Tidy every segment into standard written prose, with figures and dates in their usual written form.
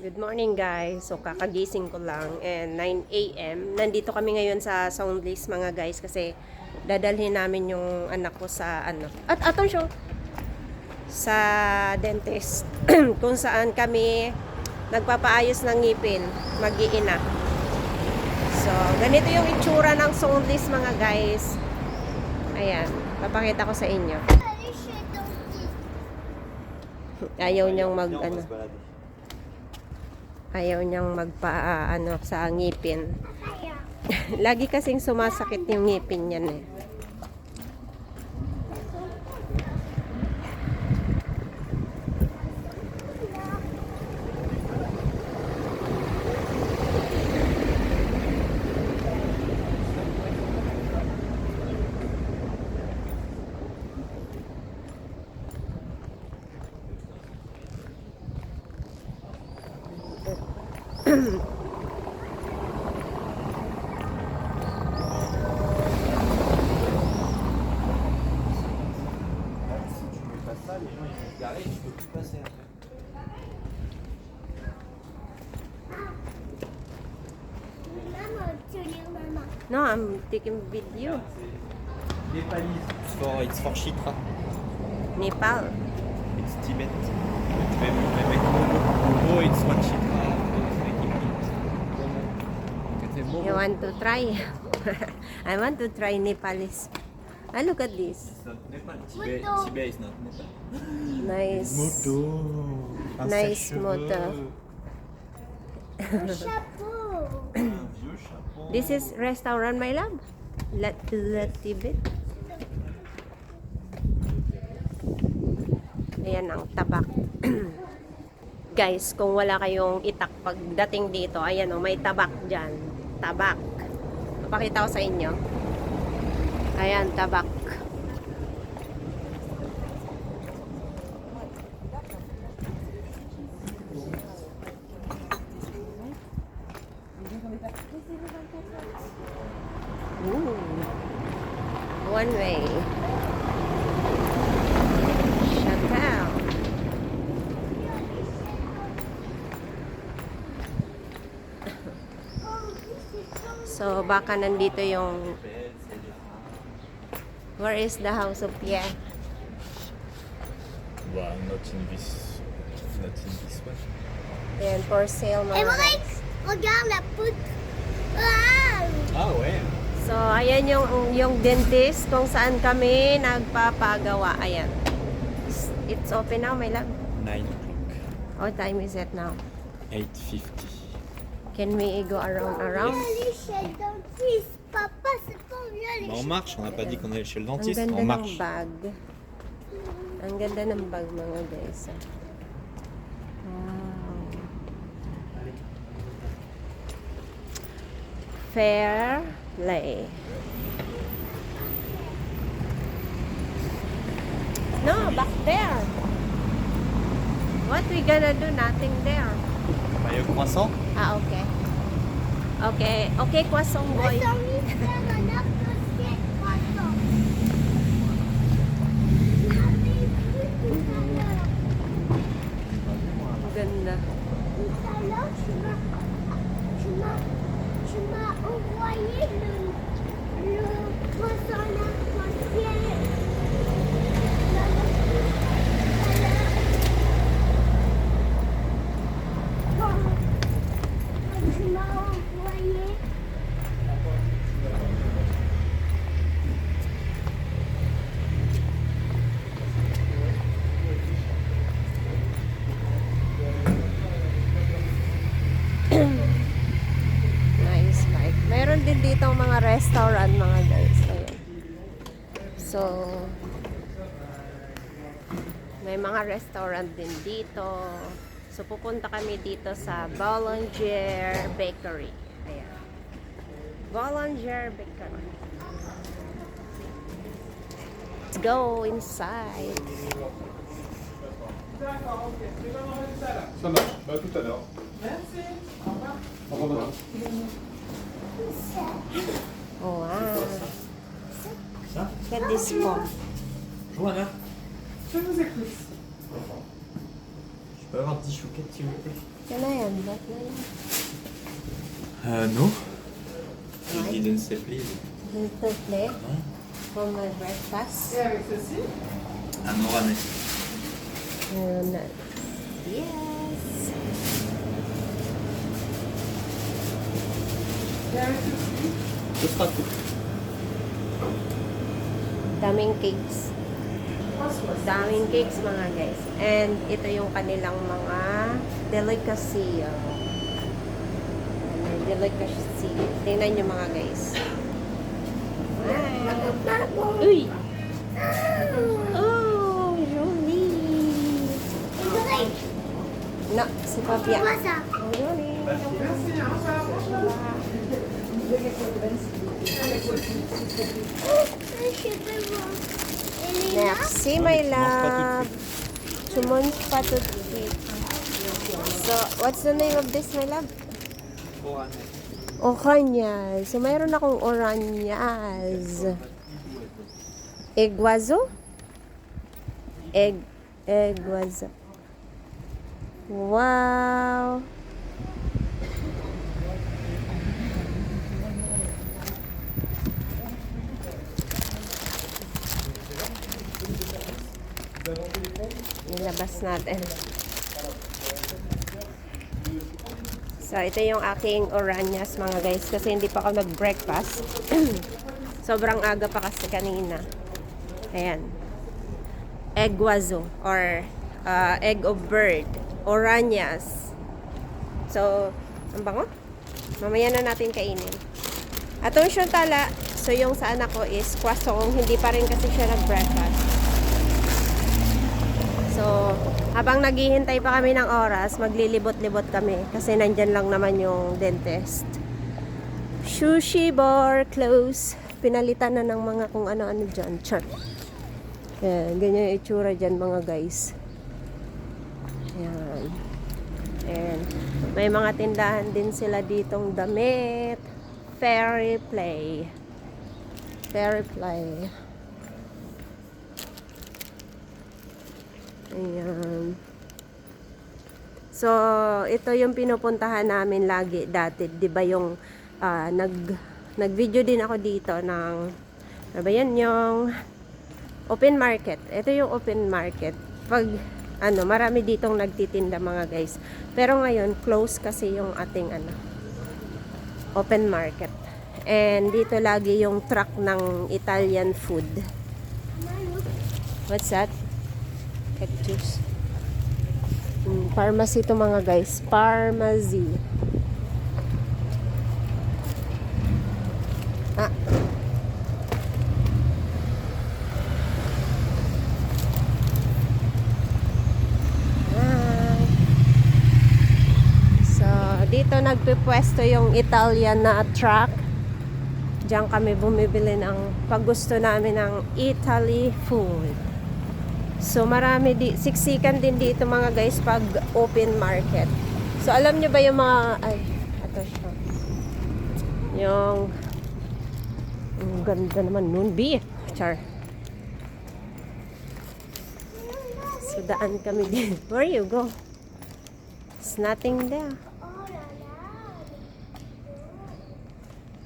Good morning guys. So kakagising ko lang and 9 AM. Nandito kami ngayon sa Soundless mga guys kasi dadalhin namin yung anak ko sa atong show sa dentist kung saan kami nagpapaayos ng ngipin, mag-iina. So ganito yung itsura ng Soundless mga guys. Ayan, papakita ko sa inyo. Ayaw niyang ayaw niyang magpa sa ngipin. Lagi kasing sumasakit yung ngipin niyan eh. No, I'm taking video. It's for Chitra. Nepal. It's Tibet. Oh, it's for Chitra. You want to try? I want to try Nepalese. Ah, look at this. It's not Nepal. Tibet is not Nepal. Nice. Moto. Nice moto. This is restaurant, my love. Let Tibet. Ayan ang tabak. Guys, kung wala kayong itak pagdating dito, ayan o, may tabak dyan. Tabak. Papakita ko sa inyo. Ayan, tabak. Ooh. One way. Shut down. So, baka nandito yung... Where is the house of Pierre? Well, not in this one. Ayan, for sale mga guys. Regarde la poutre. Wow! Ah ouais. So, ayan yung dentist kung saan kami nagpapagawa. Ayan. It's open now, my love. 9 o'clock. What time is it now? 8:50. Can we go around? Aller chez le dentiste. Papa, c'est pas bien aller Bah, on marche, on n'a pas dit qu'on allait chez le Ang dentiste, ganda on ng marche. bag. Ang ganda ng bag mga guys. Wow. Fairlay. No, back there. What we gonna do? Nothing there. Maillot croissant. Ah, okay. Okay, okay, croissant boy. J'ai envie de faire un arc-en-ciel croissant. J'avais vu tout à l'heure. Ang ganda. Tout à l'heure, tu m'as envoyé le poisson arc-en-ciel. Quand tu m'as envoyé. Nice bike. Meron din dito mga restaurant mga guys. Ayan. So, may mga restaurant din dito. So, pupunta kami dito sa Boulanger Bakery. Ayan. Boulanger Bakery. Let's go inside. Ça marche, bah tout à l'heure. Merci. Au revoir. Oh, wow. Ça Look at this phone. Johanna, Je vous écoute. je peux avoir 10 chouquettes s'il vous plaît? Can I have that? No. You didn't say please. Little plate for my breakfast. Un oranais. And, yes. Ce sera tout. Daming cakes. Daming cakes mga guys. And ito yung kanilang mga delicacy. Delicacy. Tingnan nyo mga guys. Wow. Uy! Oh, Jolie! No, si Papia. Masa. Oh, Jolie. Merci, my love. Sumunod pa to cake. So, what's the name of this, my love? Oranais. Oranyas. So, mayroon akong oranyas. Egwazo? Egwazo. Wow! Nilabas natin. So, ito yung aking oranyas mga guys kasi hindi pa ako nag-breakfast. Sobrang aga pa kasi kanina. Ayan. Egg wazo or egg of bird. Oranyas. So, ang bango? Mamaya na natin kainin. Atong siyang tala, so yung sa anak ko is croissant. Hindi pa rin kasi siya nag-breakfast. So, habang naghihintay pa kami ng oras, maglilibot-libot kami kasi nandyan lang naman yung dentist. Sushi bar close. Pinalitan na ng mga kung ano-ano dyan. Char. Yan, ganyan yung itsura dyan mga guys. Yan. And may mga tindahan din sila ditong damit. Fairy play. Fairy play. Ayan. So, ito yung pinupuntahan namin lagi dati. 'Di ba yung nag-video din ako dito ng ano ba yan, yung open market. Ito yung open market. Pag marami ditong nagtitinda mga guys. Pero ngayon, close kasi yung ating open market. And dito lagi yung truck ng Italian food. What's that? Cactus. Pharmacy to mga guys. Pharmacy. So, dito nagpipwesto yung Italian na truck. Diyan kami bumibili ng pag gusto namin ng Italy food. So, marami siksikan din dito mga guys pag open market. So, alam nyo ba yung mga, ito siya. Yung ganda naman nun, Char. So, daan kami din. Where you go? There's nothing there.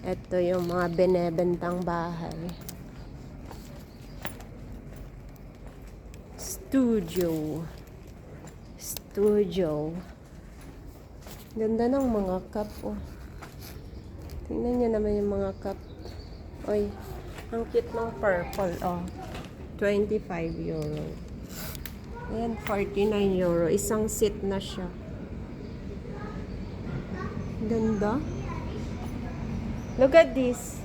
Ito yung mga binebentang bahay. Studio. Ganda ng mga cup, oh. Tingnan nyo naman yung mga cup. Oy, ang cute ng purple, oh. 25 euro. Ayan, 49 euro. Isang seat na siya. Ganda. Look at this.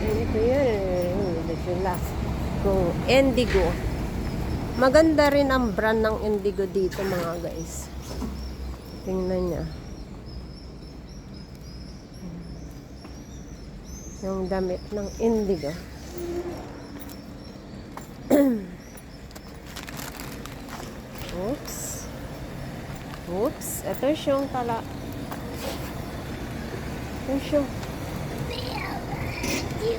Ito yun. Go. Indigo. Maganda rin ang brand ng Indigo dito mga guys. Tingnan niya. Yung damit ng Indigo. Oops. Ito siyang tala. Attention.